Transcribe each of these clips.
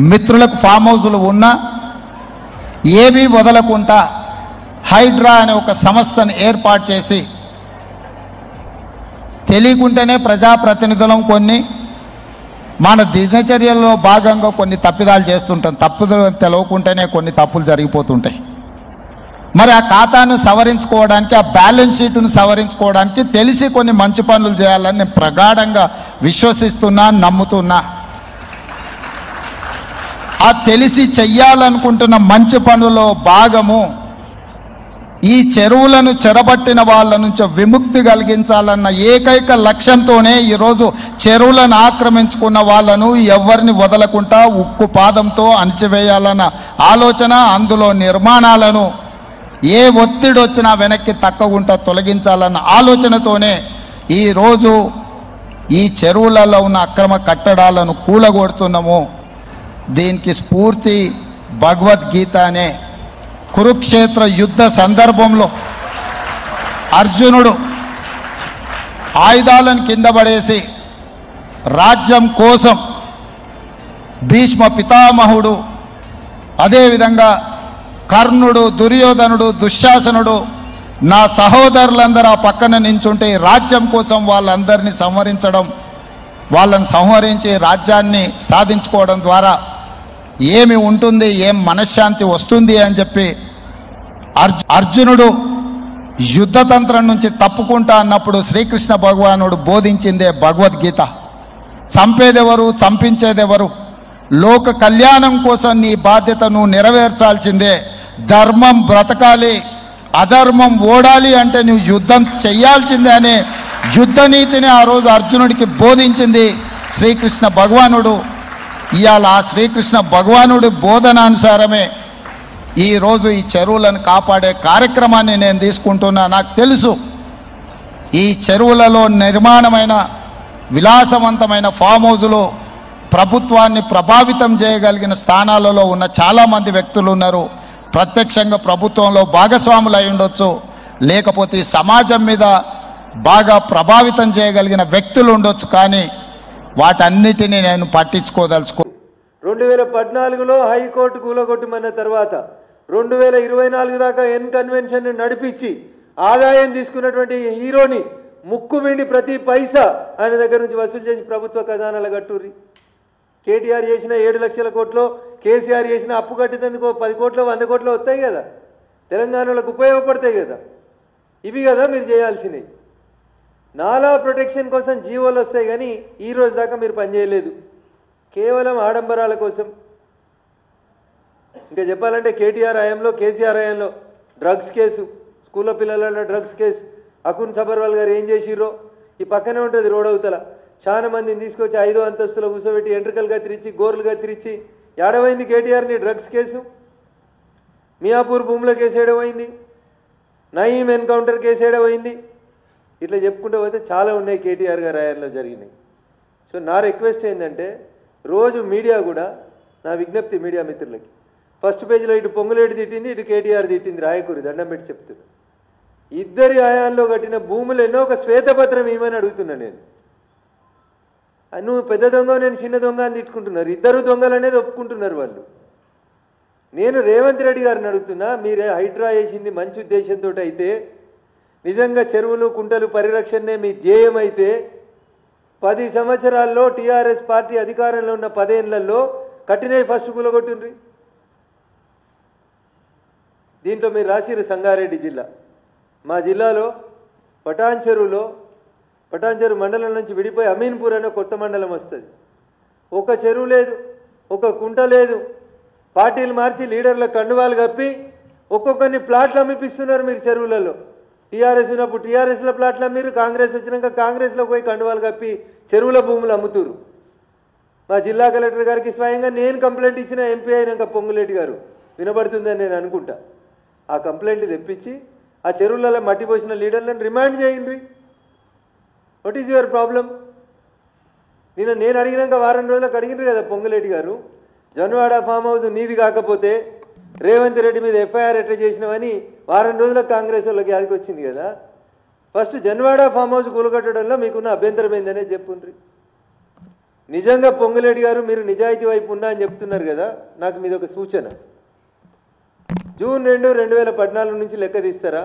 మిత్రులకు ఫామ్ హౌజులు ఉన్నా ఏమీ వదలకుండా హైడ్రా అనే ఒక సంస్థను ఏర్పాటు చేసి తెలియకుంటేనే ప్రజాప్రతినిధులం కొన్ని మన దినచర్యల్లో భాగంగా కొన్ని తప్పిదాలు చేస్తుంటాం. తప్పులు తెలవకుంటేనే కొన్ని తప్పులు జరిగిపోతుంటాయి. మరి ఆ ఖాతాను సవరించుకోవడానికి, ఆ బ్యాలెన్స్ షీట్ను సవరించుకోవడానికి తెలిసి కొన్ని మంచి పనులు చేయాలని నేను ప్రగాఢంగా విశ్వసిస్తున్నా, నమ్ముతున్నా. ఆ తెలిసి చెయ్యాలనుకుంటున్న మంచి పనుల్లో భాగము ఈ చెరువులను చెరబట్టిన వాళ్ళ నుంచి విముక్తి కలిగించాలన్న ఏకైక లక్ష్యంతోనే ఈరోజు చెరువులను ఆక్రమించుకున్న వాళ్ళను ఎవరిని వదలకుండా ఉక్కు పాదంతో అణిచివేయాలన్న ఆలోచన, అందులో నిర్మాణాలను ఏ ఒత్తిడి వచ్చినా వెనక్కి తక్కకుండా తొలగించాలన్న ఆలోచనతోనే ఈరోజు ఈ చెరువులలో ఉన్న అక్రమ కట్టడాలను కూలగొడుతున్నాము. దీనికి స్ఫూర్తి భగవద్గీత అనే కురుక్షేత్ర యుద్ధ సందర్భంలో అర్జునుడు ఆయుధాలను కింద పడేసి రాజ్యం కోసం భీష్మ పితామహుడు, అదేవిధంగా కర్ణుడు, దుర్యోధనుడు, దుశ్శాసనుడు, నా సహోదరులందరూ ఆ పక్కన నించుంటే రాజ్యం కోసం వాళ్ళందరినీ సంహరించడం, వాళ్ళని సంహరించి రాజ్యాన్ని సాధించుకోవడం ద్వారా ఏమి ఉంటుంది, ఏం మనశ్శాంతి వస్తుంది అని చెప్పి అర్జునుడు యుద్ధతంత్రం నుంచి తప్పుకుంటా అన్నప్పుడు శ్రీకృష్ణ భగవానుడు బోధించిందే భగవద్గీత. చంపేదెవరు, చంపించేదెవరు, లోక కళ్యాణం కోసం నీ బాధ్యతను నెరవేర్చాల్సిందే. ధర్మం బ్రతకాలి, అధర్మం ఓడాలి అంటే నువ్వు యుద్ధం చెయ్యాల్సిందే అనే యుద్ధ నీతిని ఆ రోజు అర్జునుడికి బోధించింది శ్రీకృష్ణ భగవానుడు. ఇవాళ ఆ శ్రీకృష్ణ భగవానుడి బోధనానుసారమే ఈరోజు ఈ చెరువులను కాపాడే కార్యక్రమాన్ని నేను తీసుకుంటున్నా. నాకు తెలుసు ఈ చెరువులలో నిర్మాణమైన విలాసవంతమైన ఫామ్ హౌజులు ప్రభుత్వాన్ని ప్రభావితం చేయగలిగిన స్థానాలలో ఉన్న చాలామంది వ్యక్తులు ఉన్నారు. ప్రత్యక్షంగా ప్రభుత్వంలో భాగస్వాములు అయి ఉండొచ్చు, లేకపోతే సమాజం మీద బాగా ప్రభావితం చేయగలిగిన వ్యక్తులు ఉండొచ్చు. కానీ వాటన్నిటినీ నేను పట్టించుకోదలుచుకో. 2014లో హైకోర్టు కూలగొట్టమన్న తర్వాత 2024 దాకా ఎన్ కన్వెన్షన్ నడిపించి ఆదాయం తీసుకున్నటువంటి హీరోని ముక్కుమిండి ప్రతి పైసా ఆయన దగ్గర నుంచి వసూలు చేసి ప్రభుత్వ ఖజానాలు కట్టుర్రి. కేటీఆర్ చేసిన 7 లక్షల కోట్లు, కేసీఆర్ చేసిన అప్పు కట్టినందుకు 10 కోట్లు 100 కోట్లు వస్తాయి కదా, తెలంగాణలకు ఉపయోగపడతాయి కదా. ఇవి కదా మీరు చేయాల్సినవి. నాలా ప్రొటెక్షన్ కోసం జీవోలు వస్తాయి, కానీ ఈ రోజు దాకా మీరు పనిచేయలేదు. కేవలం ఆడంబరాల కోసం. ఇంకా చెప్పాలంటే కేటీఆర్ హయాంలో, కేసీఆర్ హయాంలో డ్రగ్స్ కేసు, స్కూల్లో పిల్లల డ్రగ్స్ కేసు, అకున్ సబర్వాల్ గారు ఏం చేసిర్రో ఈ పక్కనే ఉంటుంది రోడ్ అవతల. చాలా మందిని తీసుకొచ్చి 5వ అంతస్తులో కూర్చోబెట్టి ఎంట్రికలు కత్తిరించి, గోర్లు కత్తిరించి. ఏడవైంది కేటీఆర్ని డ్రగ్స్ కేసు? మియాపూర్ భూముల కేసు ఏడవైంది? నయీం ఎన్కౌంటర్ కేసు ఏడవైంది? ఇట్లా చెప్పుకుంటూ పోతే చాలా ఉన్నాయి కేటీఆర్ గారి హయాంలో జరిగినాయి. సో నా రిక్వెస్ట్ ఏంటంటే, రోజు మీడియా కూడా, నా విజ్ఞప్తి మీడియా మిత్రులకి, ఫస్ట్ పేజీలో ఇటు పొంగులేటి తిట్టింది, ఇటు కేటీఆర్ తిట్టింది, రాయకూరి దండం పెట్టి చెప్తున్నా. ఇద్దరి హయాంలో కట్టిన భూములు ఎన్నో ఒక శ్వేతపత్రం ఏమని అడుగుతున్నా నేను. నువ్వు పెద్ద దొంగ, నేను చిన్న దొంగ అని తిట్టుకుంటున్నారు. ఇద్దరు దొంగలు అనేది ఒప్పుకుంటున్నారు వాళ్ళు. నేను రేవంత్ రెడ్డి గారిని అడుగుతున్నా, మీరే హైడ్రా వేసింది మంచి ఉద్దేశంతో అయితే, నిజంగా చెరువులు కుంటలు పరిరక్షణనే మీ ధ్యేయం అయితే, 10 సంవత్సరాల్లో టీఆర్ఎస్ పార్టీ అధికారంలో ఉన్న 10 ఏళ్లలో కట్టినవి ఫస్ట్ కూలగొట్టిండ్రి. దీంట్లో మీరు రాసిరు సంగారెడ్డి జిల్లా. మా జిల్లాలో పటాన్చెరు మండలం నుంచి విడిపోయి అమీన్పూర్ అనే కొత్త మండలం వస్తుంది. ఒక చెరువు లేదు, ఒక కుంట లేదు. పార్టీలు మార్చి లీడర్ల కండువాలు కప్పి ఒక్కొక్కరిని ప్లాట్లు అమ్మిపిస్తున్నారు మీరు చెరువులలో. టీఆర్ఎస్ ఉన్నప్పుడు టీఆర్ఎస్లో ప్లాట్లు అమ్మిరు, కాంగ్రెస్ వచ్చినాక కాంగ్రెస్లో పోయి కండువాలు కప్పి చెరువుల భూములు అమ్ముతురు. మా జిల్లా కలెక్టర్ గారికి స్వయంగా నేను కంప్లైంట్ ఇచ్చిన, ఎంపీ అయినాక పొంగులేటి గారు వినబడుతుందని నేను అనుకుంటా. ఆ కంప్లైంట్ తెప్పించి ఆ చెరువులలో మట్టి పోసిన లీడర్లను రిమాండ్ చేయండి. What is your problem? నేను అడిగినాక వారం రోజులకు అడిగినారు కదా పొంగులేటి గారు, జన్వాడ ఫామ్ హౌస్ నీది కాకపోతే రేవంత్ రెడ్డి మీద ఎఫ్ఐఆర్ ఎట్లా చేసినావని వారం రోజులకు కాంగ్రెస్ వాళ్ళకి యాదికి వచ్చింది కదా. ఫస్ట్ జన్వాడ ఫామ్ హౌస్ కూలగొట్టడంలో మీకున్న అభ్యంతరం ఏందనేది చెప్పుండ్రి. నిజంగా పొంగులేటి గారు మీరు నిజాయితీ వైపు ఉన్నా అని చెప్తున్నారు కదా, నాకు మీద ఒక సూచన. జూన్ 2, 2014 నుంచి లెక్క తీస్తారా?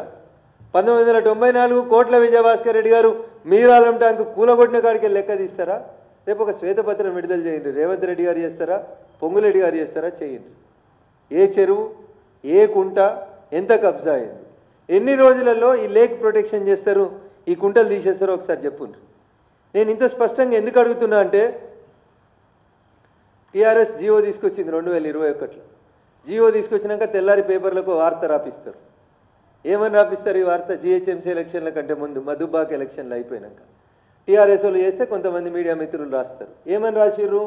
1994 కోట్ల విజయభాస్కర్ రెడ్డి గారు మీరాలం ట్యాంకు కూలగొట్టిన కాడికి లెక్క తీస్తారా? రేపు ఒక శ్వేతపత్రం విడుదల చేయండి. రేవంత్ రెడ్డి గారు చేస్తారా, పొంగులేటి గారు చేస్తారా? చేయండి. ఏ చెరువు, ఏ కుంట, ఎంత కబ్జా అయింది, ఎన్ని రోజులలో ఈ లేక్ ప్రొటెక్షన్ చేస్తారు, ఈ కుంటలు తీసేస్తారో ఒకసారి చెప్పుండ్రు. నేను ఇంత స్పష్టంగా ఎందుకు అడుగుతున్నా అంటే టీఆర్ఎస్ జియో తీసుకొచ్చింది 2021లో. జియో తీసుకొచ్చినాక తెల్లారి పేపర్లకు వార్త రాపిస్తారు. ఏమని రాపిస్తారు ఈ వార్త? జిహెచ్ఎంసీ ఎలక్షన్ల కంటే ముందు మధుబాక్ ఎలక్షన్లు అయిపోయినాక టీఆర్ఎస్ వాళ్ళు చేస్తే కొంతమంది మీడియా మిత్రులు రాస్తారు. ఏమని రాసిర్రు?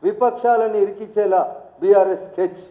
విపక్షాలను ఇరికించేలా బీఆర్ఎస్ స్కెచ్.